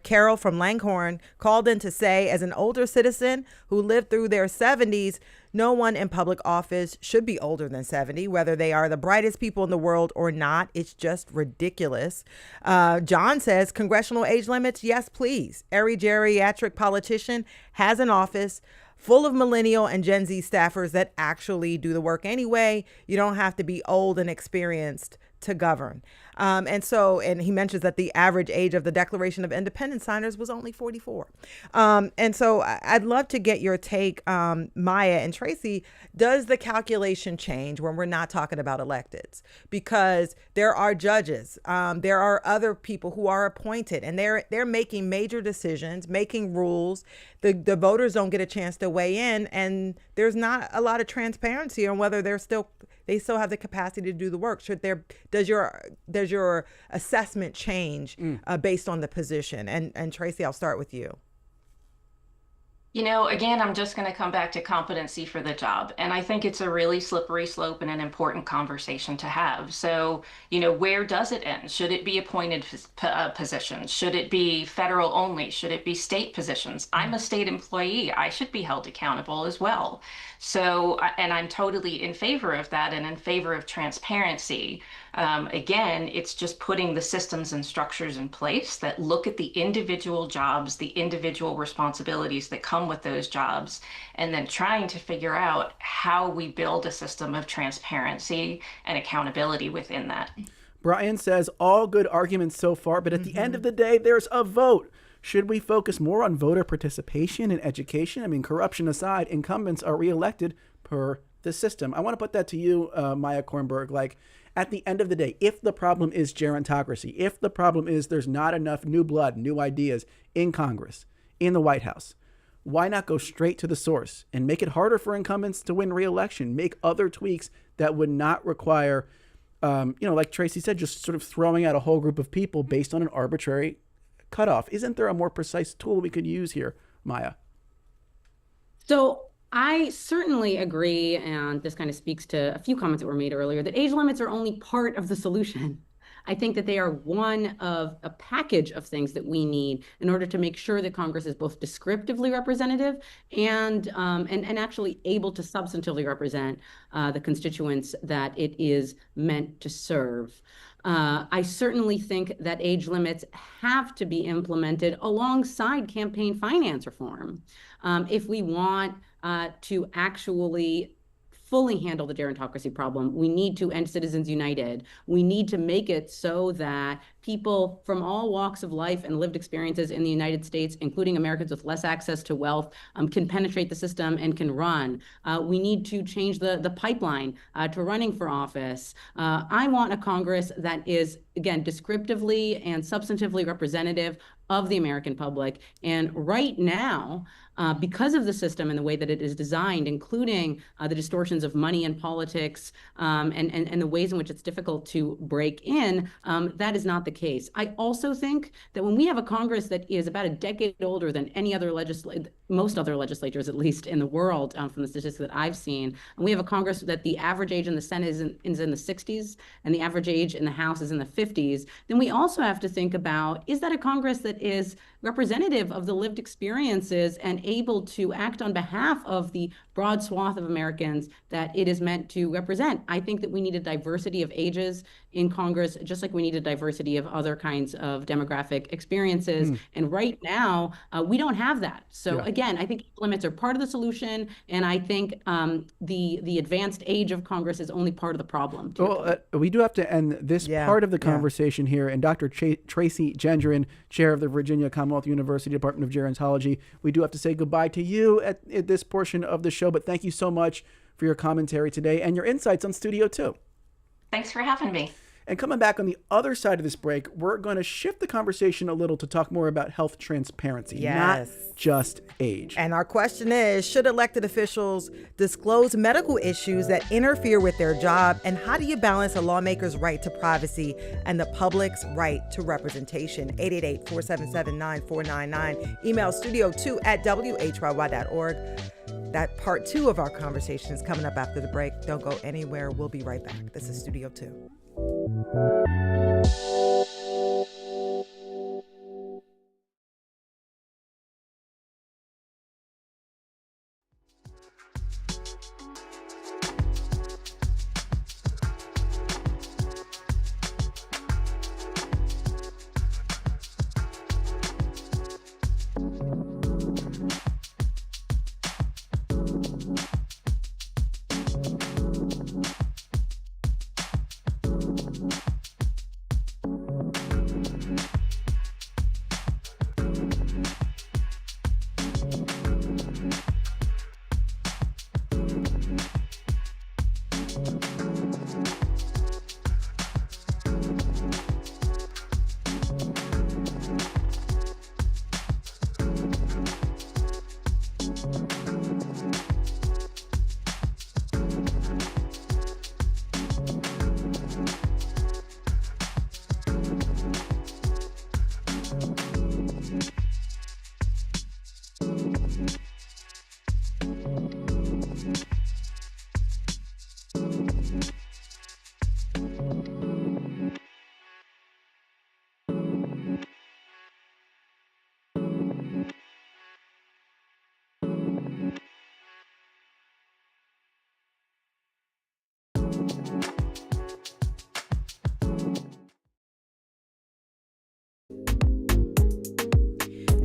Carol from Langhorne called in to say, as an older citizen who lived through their 70s, no one in public office should be older than 70, whether they are the brightest people in the world or not. It's just ridiculous. John says, congressional age limits, yes, please. Every geriatric politician has an office full of millennial and Gen Z staffers that actually do the work anyway. You don't have to be old and experienced to govern. And he mentions that the average age of the Declaration of Independence signers was only 44. And so I'd love to get your take, Maya and Tracy. Does the calculation change when we're not talking about electeds? Because there are judges, there are other people who are appointed, and they're making major decisions, making rules. The voters don't get a chance to weigh in, and there's not a lot of transparency on whether they still have the capacity to do the work. Does your assessment change based on the position? And Tracy, I'll start with you. Again, I'm just going to come back to competency for the job. And I think it's a really slippery slope and an important conversation to have. So, where does it end? Should it be appointed positions? Should it be federal only? Should it be state positions? I'm a state employee. I should be held accountable as well. So, and I'm totally in favor of that and in favor of transparency. Again, it's just putting the systems and structures in place that look at the individual jobs, the individual responsibilities that come with those jobs, and then trying to figure out how we build a system of transparency and accountability within that. Brian says, all good arguments so far, but at the end of the day, there's a vote. Should we focus more on voter participation and education? I mean, corruption aside, incumbents are reelected per the system. I want to put that to you, Maya Kornberg. Like, at the end of the day, if the problem is gerontocracy, if the problem is there's not enough new blood, new ideas in Congress, in the White House, why not go straight to the source and make it harder for incumbents to win re-election? Make other tweaks that would not require, like Tracy said, just sort of throwing out a whole group of people based on an arbitrary cutoff. Isn't there a more precise tool we could use here, Maya? So I certainly agree, and this kind of speaks to a few comments that were made earlier, that age limits are only part of the solution. I think that they are one of a package of things that we need in order to make sure that Congress is both descriptively representative and actually able to substantively represent the constituents that it is meant to serve. I certainly think that age limits have to be implemented alongside campaign finance reform. If we want to actually fully handle the gerontocracy problem, we need to end Citizens United. We need to make it so that people from all walks of life and lived experiences in the United States, including Americans with less access to wealth, can penetrate the system and can run. We need to change the pipeline to running for office. I want a Congress that is, again, descriptively and substantively representative of the American public. And right now, because of the system and the way that it is designed, including the distortions of money and politics, and the ways in which it's difficult to break in, that is not the case. I also think that when we have a Congress that is about a decade older than most other legislatures, at least in the world, from the statistics that I've seen, and we have a Congress that the average age in the Senate is in the 60s and the average age in the House is in the 50s, then we also have to think about, is that a Congress that is representative of the lived experiences and able to act on behalf of the broad swath of Americans that it is meant to represent? I think that we need a diversity of ages in Congress, just like we need a diversity of other kinds of demographic experiences. And right now, we don't have that. So again, I think limits are part of the solution, and I think the advanced age of Congress is only part of the problem. Well, we do have to end this part of the conversation here. And Dr. Tracy Gendron, chair of the Virginia Commonwealth University Department of Gerontology, we do have to say goodbye to you at this portion of the show. But thank you so much for your commentary today and your insights on Studio 2. Thanks for having me. And coming back on the other side of this break, we're going to shift the conversation a little to talk more about health transparency, not just age. And our question is, should elected officials disclose medical issues that interfere with their job? And how do you balance a lawmaker's right to privacy and the public's right to representation? 888-477-9499. Email studio2@whyy.org. That part 2 of our conversation is coming up after the break. Don't go anywhere. We'll be right back. This is Studio 2.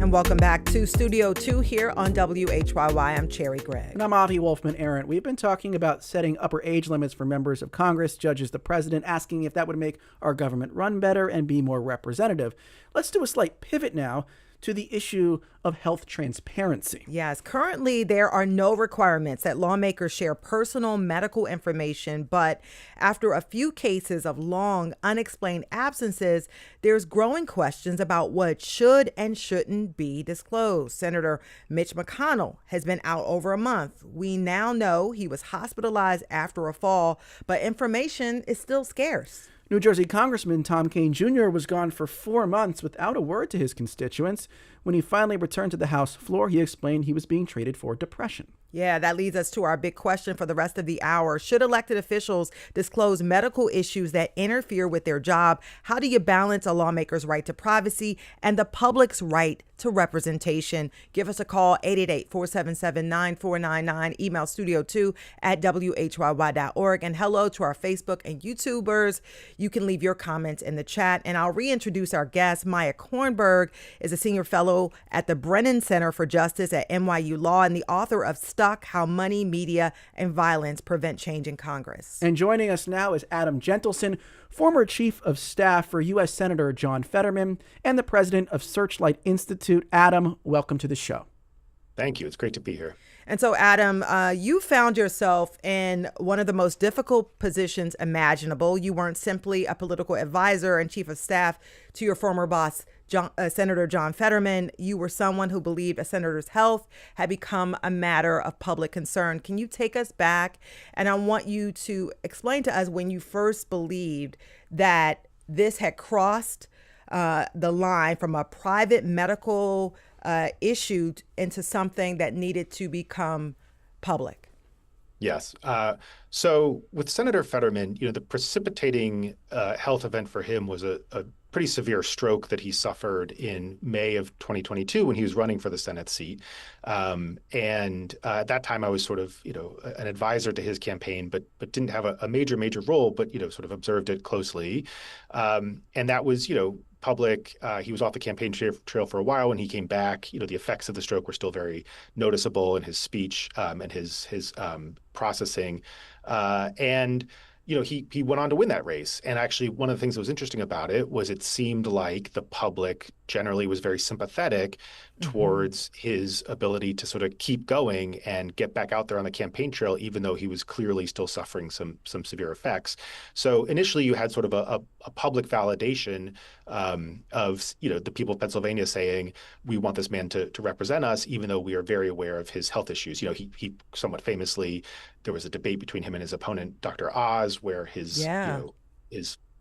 And welcome back to Studio 2 here on WHYY. I'm Cherry Gregg. And I'm Avi Wolfman-Arent. We've been talking about setting upper age limits for members of Congress, judges, the president, asking if that would make our government run better and be more representative. Let's do a slight pivot now to the issue of health transparency. Yes, currently there are no requirements that lawmakers share personal medical information, but after a few cases of long, unexplained absences, there's growing questions about what should and shouldn't be disclosed. Senator Mitch McConnell has been out over a month. We now know he was hospitalized after a fall, but information is still scarce. New Jersey Congressman Tom Kean Jr. was gone for 4 months without a word to his constituents. When he finally returned to the House floor, he explained he was being treated for depression. Yeah, that leads us to our big question for the rest of the hour. Should elected officials disclose medical issues that interfere with their job? How do you balance a lawmaker's right to privacy and the public's right to representation? Give us a call, 888-477-9499. Email studio2@whyy.org. And hello to our Facebook and YouTubers. You can leave your comments in the chat. And I'll reintroduce our guest. Maya Kornberg is a senior fellow at the Brennan Center for Justice at NYU Law and the author of Stuck: How Money, Media, and Violence Prevent Change in Congress. And joining us now is Adam Gentleson, former chief of staff for U.S. Senator John Fetterman and the president of Searchlight Institute. Adam, welcome to the show. Thank you. It's great to be here. And so, Adam, you found yourself in one of the most difficult positions imaginable. You weren't simply a political advisor and chief of staff to your former boss, Senator John Fetterman. You were someone who believed a senator's health had become a matter of public concern. Can you take us back? And I want you to explain to us when you first believed that this had crossed the line from a private medical issue into something that needed to become public. Yes. So with Senator Fetterman, the precipitating health event for him was a pretty severe stroke that he suffered in May of 2022 when he was running for the Senate seat. And at that time, I was sort of, an advisor to his campaign, but didn't have a major role, but, sort of observed it closely. And that was, public. He was off the campaign trail for a while. When he came back, the effects of the stroke were still very noticeable in his speech and his processing. And he went on to win that race. And actually, one of the things that was interesting about it was it seemed like the public generally was very sympathetic towards his ability to sort of keep going and get back out there on the campaign trail, even though he was clearly still suffering some severe effects. So initially, you had sort of a public validation of the people of Pennsylvania saying, we want this man to represent us, even though we are very aware of his health issues. He somewhat famously, there was a debate between him and his opponent, Dr. Oz, where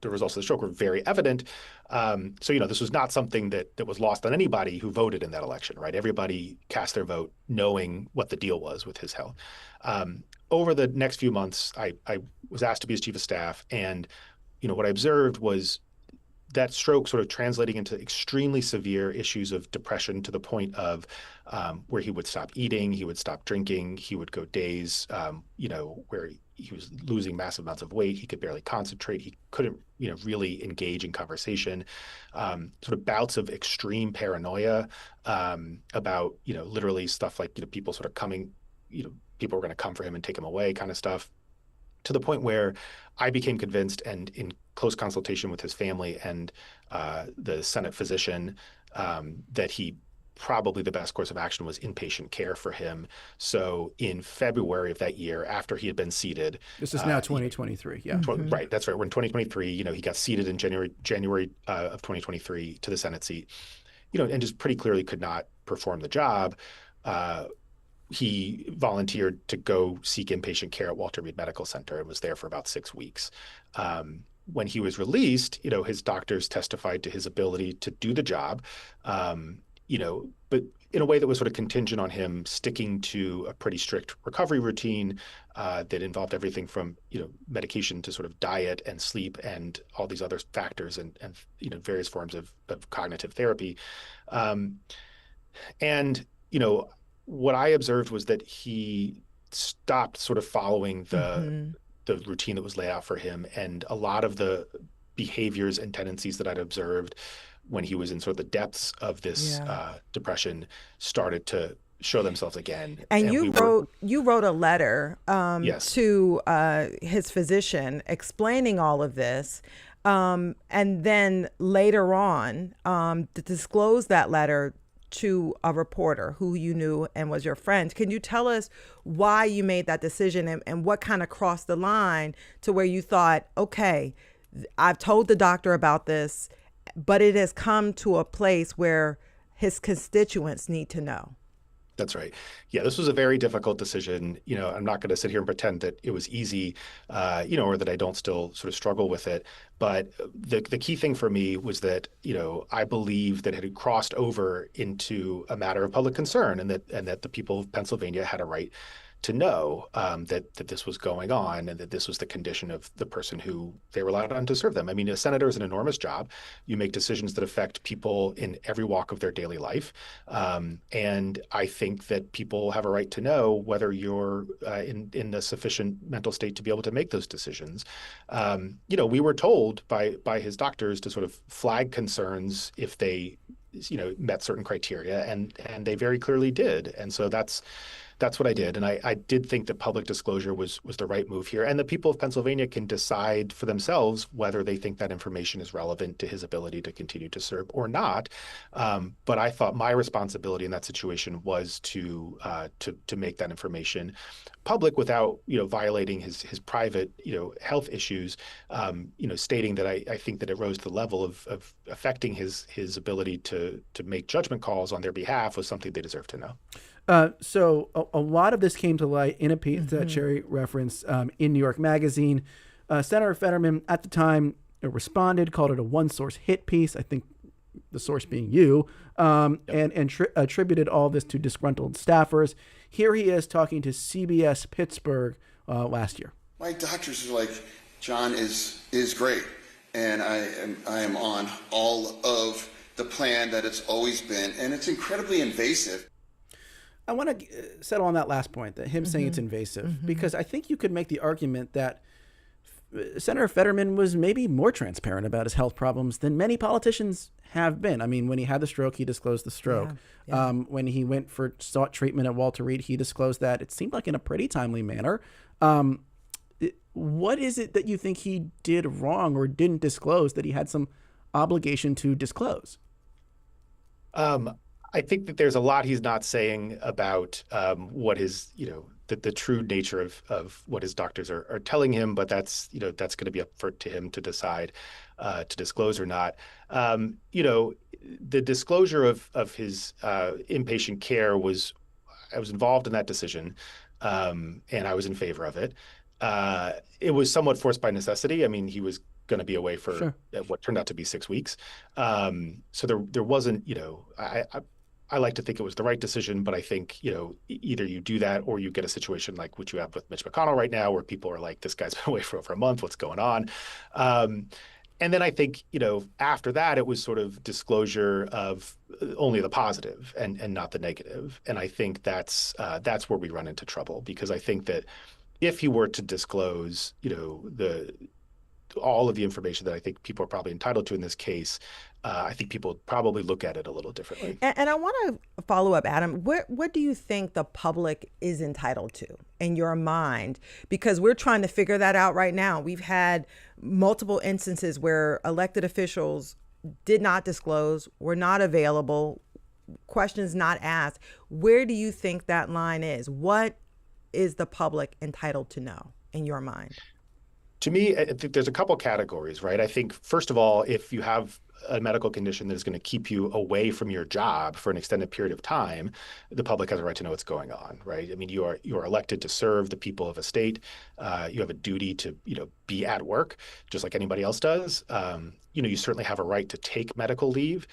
the results of the stroke were very evident. So this was not something that was lost on anybody who voted in that election, right? Everybody cast their vote knowing what the deal was with his health. Over the next few months, I was asked to be his chief of staff, and what I observed was that stroke sort of translating into extremely severe issues of depression to the point of where he would stop eating, he would stop drinking, he would go days, where he was losing massive amounts of weight, he could barely concentrate, he couldn't, really engage in conversation, sort of bouts of extreme paranoia about, literally stuff like, people sort of coming, people were going to come for him and take him away kind of stuff, to the point where I became convinced, and in close consultation with his family and the Senate physician, that probably the best course of action was inpatient care for him. So in February of that year, after he had been seated, this is now 2023. Yeah, right. That's right. We're in 2023. He got seated in January of 2023 to the Senate seat, and just pretty clearly could not perform the job. He volunteered to go seek inpatient care at Walter Reed Medical Center and was there for about 6 weeks. When he was released, his doctors testified to his ability to do the job, but in a way that was sort of contingent on him sticking to a pretty strict recovery routine that involved everything from, medication to sort of diet and sleep and all these other factors and various forms of cognitive therapy. What I observed was that he stopped sort of following the routine that was laid out for him. And a lot of the behaviors and tendencies that I'd observed when he was in sort of the depths of this Yeah. depression, started to show themselves again. And you wrote a letter Yes. to his physician explaining all of this, and then later on to disclose that letter to a reporter who you knew and was your friend. Can you tell us why you made that decision, and what kind of crossed the line to where you thought, okay, I've told the doctor about this, but it has come to a place where his constituents need to know? That's right. Yeah, this was a very difficult decision. I'm not going to sit here and pretend that it was easy, or that I don't still sort of struggle with it. But the key thing for me was that, I believe that it had crossed over into a matter of public concern, and that the people of Pennsylvania had a right to know that this was going on, and that this was the condition of the person who they relied on to serve them. I mean, a senator is an enormous job. You make decisions that affect people in every walk of their daily life. And I think that people have a right to know whether you're in a sufficient mental state to be able to make those decisions. We were told by his doctors to sort of flag concerns if they met certain criteria, and they very clearly did. And so that's what I did. And I did think that public disclosure was the right move here. And the people of Pennsylvania can decide for themselves whether they think that information is relevant to his ability to continue to serve or not. But I thought my responsibility in that situation was to make that information public without violating his private health issues. Stating that I think that it rose to the level of affecting his ability to make judgment calls on their behalf was something they deserve to know. So a lot of this came to light in a piece that Sherry referenced in New York Magazine. Senator Fetterman at the time responded, called it a one-source hit piece, I think the source being you, and attributed all this to disgruntled staffers. Here he is talking to CBS Pittsburgh last year. My doctors are like, John is great, and I am on all of the plan that it's always been, and it's incredibly invasive. I want to settle on that last point, that him saying it's invasive, because I think you could make the argument that Senator Fetterman was maybe more transparent about his health problems than many politicians have been. I mean, when he had the stroke, he disclosed the stroke. Yeah. When he sought treatment at Walter Reed, he disclosed that. It seemed like in a pretty timely manner. What is it that you think he did wrong or didn't disclose that he had some obligation to disclose? I think that there's a lot he's not saying about what his, the true nature of what his doctors are telling him, but that's going to be up to him to decide to disclose or not. The disclosure of his inpatient care I was involved in that decision, and I was in favor of it. It was somewhat forced by necessity. I mean, he was going to be away for what turned out to be 6 weeks. So there wasn't, I like to think it was the right decision, but I think, either you do that or you get a situation like what you have with Mitch McConnell right now, where people are like, this guy's been away for over a month, what's going on? And then I think, after that, it was sort of disclosure of only the positive and not the negative. And I think that's where we run into trouble, because I think that if he were to disclose, all of the information that I think people are probably entitled to in this case, I think people would probably look at it a little differently. And I want to follow up, Adam. What do you think the public is entitled to in your mind? Because we're trying to figure that out right now. We've had multiple instances where elected officials did not disclose, were not available, questions not asked. Where do you think that line is? What is the public entitled to know in your mind? To me, I think there's a couple categories, right? I think, first of all, if you have a medical condition that is going to keep you away from your job for an extended period of time, the public has a right to know what's going on, right? I mean, you are elected to serve the people of a state. You have a duty to, be at work, just like anybody else does. You certainly have a right to take medical leave,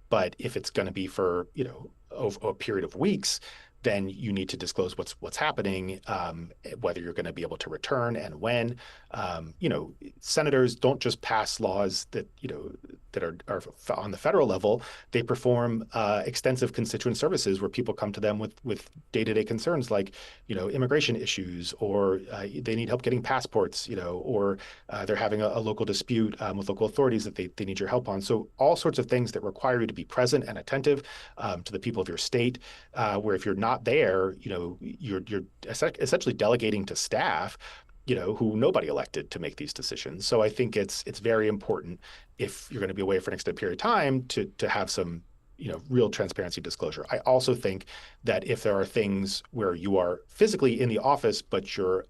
but if it's going to be for, over a period of weeks, then you need to disclose what's happening, whether you're going to be able to return and when. Senators don't just pass laws that are on the federal level. They perform extensive constituent services where people come to them with day-to-day concerns like immigration issues, or they need help getting passports, or they're having a local dispute with local authorities that they need your help on. So all sorts of things that require you to be present and attentive to the people of your state, where if you're not there, you're essentially delegating to staff, who nobody elected to make these decisions. So I think it's very important, if you're going to be away for an extended period of time, to have some real transparency disclosure. I also think that if there are things where you are physically in the office, but your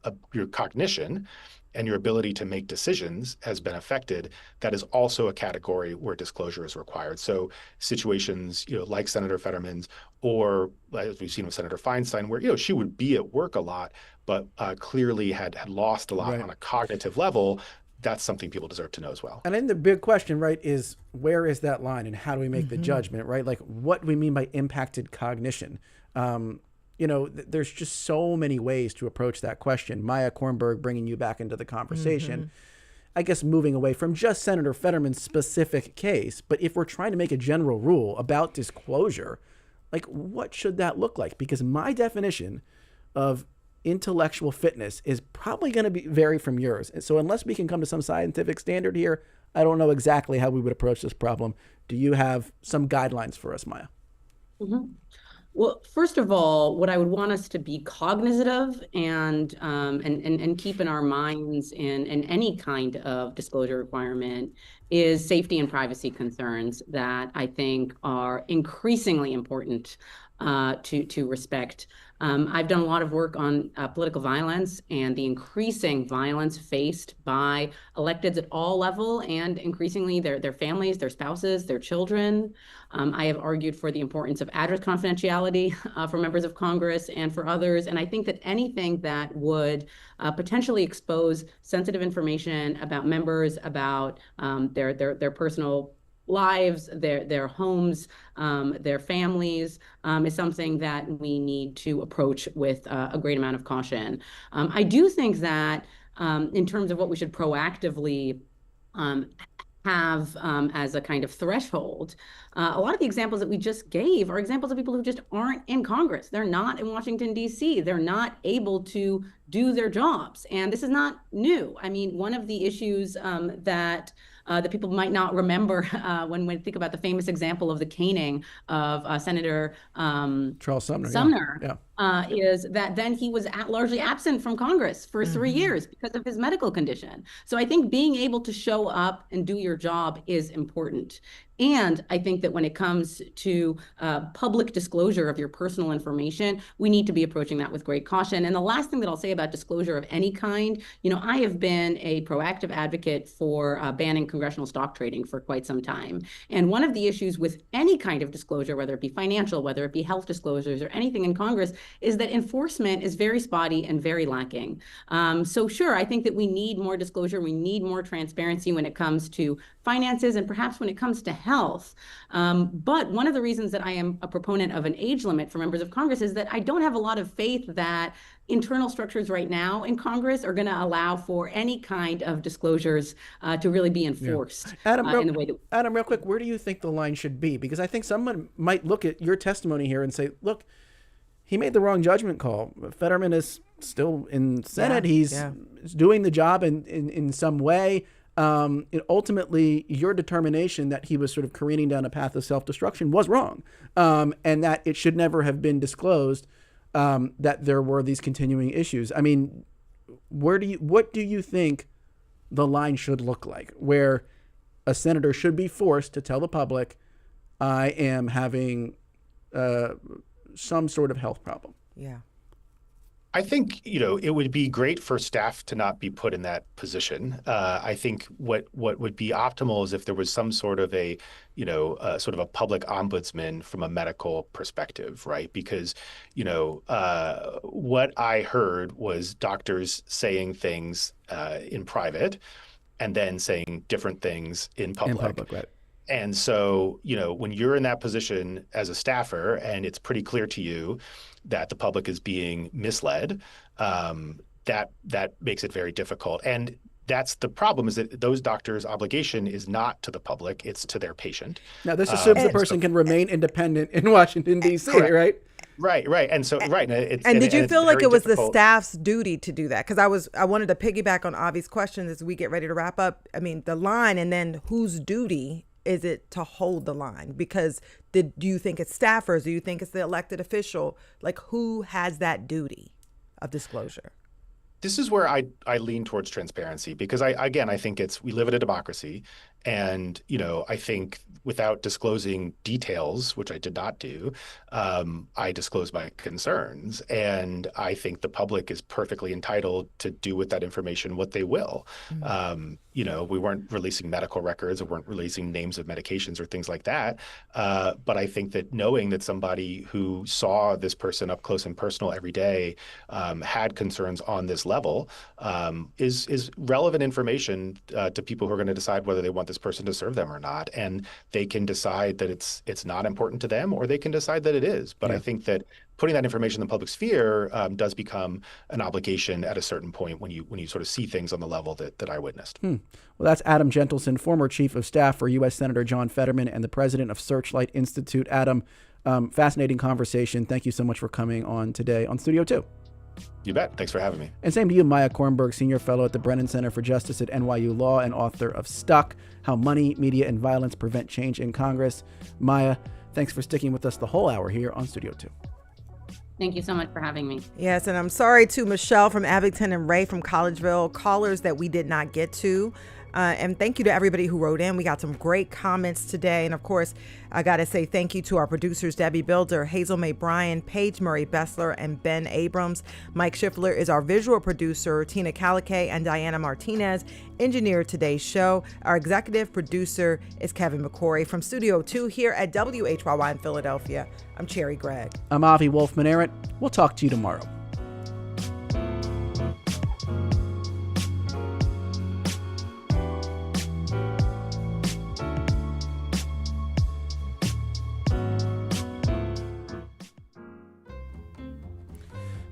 cognition and your ability to make decisions has been affected, that is also a category where disclosure is required. So situations, like Senator Fetterman's, or as we've seen with Senator Feinstein, where, she would be at work a lot, but clearly had lost a lot on a cognitive level. That's something people deserve to know as well. And then the big question, right, is where is that line and how do we make the judgment, right? Like, what do we mean by impacted cognition? There's just so many ways to approach that question. Maya Kornberg, bringing you back into the conversation, I guess moving away from just Senator Fetterman's specific case, but if we're trying to make a general rule about disclosure, like, what should that look like? Because my definition of intellectual fitness is probably going to vary from yours. And so unless we can come to some scientific standard here, I don't know exactly how we would approach this problem. Do you have some guidelines for us, Maya? Well, first of all, what I would want us to be cognizant of and keep in our minds in any kind of disclosure requirement is safety and privacy concerns that I think are increasingly important to respect. I've done a lot of work on political violence and the increasing violence faced by electeds at all level, and increasingly their families, their spouses, their children. I have argued for the importance of address confidentiality for members of Congress and for others. And I think that anything that would potentially expose sensitive information about members, about their personal lives, their homes, their families, is something that we need to approach with a great amount of caution. I do think that in terms of what we should proactively have as a kind of threshold, a lot of the examples that we just gave are examples of people who just aren't in Congress. They're not in Washington, D.C. They're not able to do their jobs. And this is not new. I mean, one of the issues that people might not remember when we think about the famous example of the caning of Senator Charles Sumner. Is that then he was largely absent from Congress for 3 years because of his medical condition. So I think being able to show up and do your job is important. And I think that when it comes to public disclosure of your personal information, we need to be approaching that with great caution. And the last thing that I'll say about disclosure of any kind, I have been a proactive advocate for banning congressional stock trading for quite some time. And one of the issues with any kind of disclosure, whether it be financial, whether it be health disclosures or anything in Congress, is that enforcement is very spotty and very lacking. So sure, I think that we need more disclosure. We need more transparency when it comes to finances and perhaps when it comes to health. But one of the reasons that I am a proponent of an age limit for members of Congress is that I don't have a lot of faith that internal structures right now in Congress are going to allow for any kind of disclosures to really be enforced in the way that... Adam, real quick, where do you think the line should be? Because I think someone might look at your testimony here and say, look, he made the wrong judgment call. Fetterman is still in Senate. He's doing the job in some way. Ultimately, your determination that he was sort of careening down a path of self-destruction was wrong, and that it should never have been disclosed, that there were these continuing issues. I mean, what do you think the line should look like, where a senator should be forced to tell the public, I am having some sort of health problem? Yeah. I think, it would be great for staff to not be put in that position. I think what would be optimal is if there was some sort of a public ombudsman from a medical perspective, right? Because, what I heard was doctors saying things in private and then saying different things in public. Right. And so, when you're in that position as a staffer and it's pretty clear to you that the public is being misled, that makes it very difficult. And that's the problem, is that those doctors' obligation is not to the public, it's to their patient. Now, this assumes the person can remain independent in Washington, D.C., right? Right. And so, right. And did you feel like it was the staff's duty to do that? Because I wanted to piggyback on Avi's question as we get ready to wrap up. I mean, the line, and then whose duty is it to hold the line? Because do you think it's staffers? Do you think it's the elected official? Like, who has that duty of disclosure? This is where I lean towards transparency, because I think we live in a democracy, and I think without disclosing details, which I did not do, I disclosed my concerns, and I think the public is perfectly entitled to do with that information what they will. We weren't releasing medical records, or weren't releasing names of medications or things like that, but I think that knowing that somebody who saw this person up close and personal every day had concerns on this level is relevant information to people who are going to decide whether they want this person to serve them or not. And they can decide that it's not important to them, or they can decide that it is. But I think that putting that information in the public sphere does become an obligation at a certain point when you sort of see things on the level that I witnessed. Well, that's Adam Gentleson, former chief of staff for U.S. Senator John Fetterman and the president of Searchlight Institute. Adam, fascinating conversation. Thank you so much for coming on today on Studio 2. You bet. Thanks for having me. And same to you, Maya Kornberg, senior fellow at the Brennan Center for Justice at NYU Law and author of Stuck: How Money, Media, and Violence Prevent Change in Congress. Maya, thanks for sticking with us the whole hour here on Studio 2. Thank you so much for having me. Yes, and I'm sorry to Michelle from Abington and Ray from Collegeville, callers that we did not get to. And thank you to everybody who wrote in. We got some great comments today. And of course, I got to say thank you to our producers, Debbie Builder, Hazel May Bryan, Paige Murray Bessler, and Ben Abrams. Mike Schiffler is our visual producer. Tina Calicay and Diana Martinez engineered today's show. Our executive producer is Kevin McCory. From Studio 2 here at WHYY in Philadelphia, I'm Cherry Gregg. I'm Avi Wolfman-Arent. We'll talk to you tomorrow.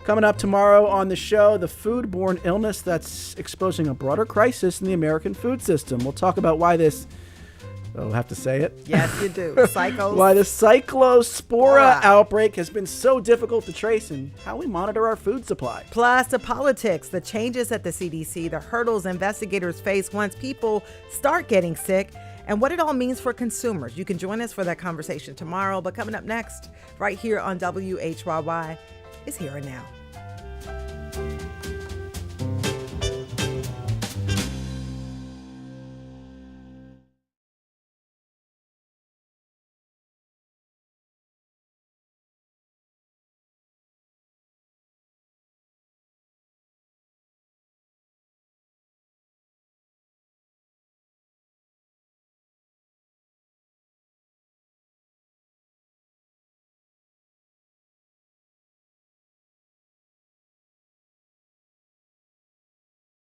Coming up tomorrow on the show, the foodborne illness that's exposing a broader crisis in the American food system. We'll talk about why this, I have to say it. Yes, you do. Why the cyclospora outbreak has been so difficult to trace, and how we monitor our food supply. Plus the politics, the changes at the CDC, the hurdles investigators face once people start getting sick, and what it all means for consumers. You can join us for that conversation tomorrow, but coming up next, right here on WHYY, is Here and Now.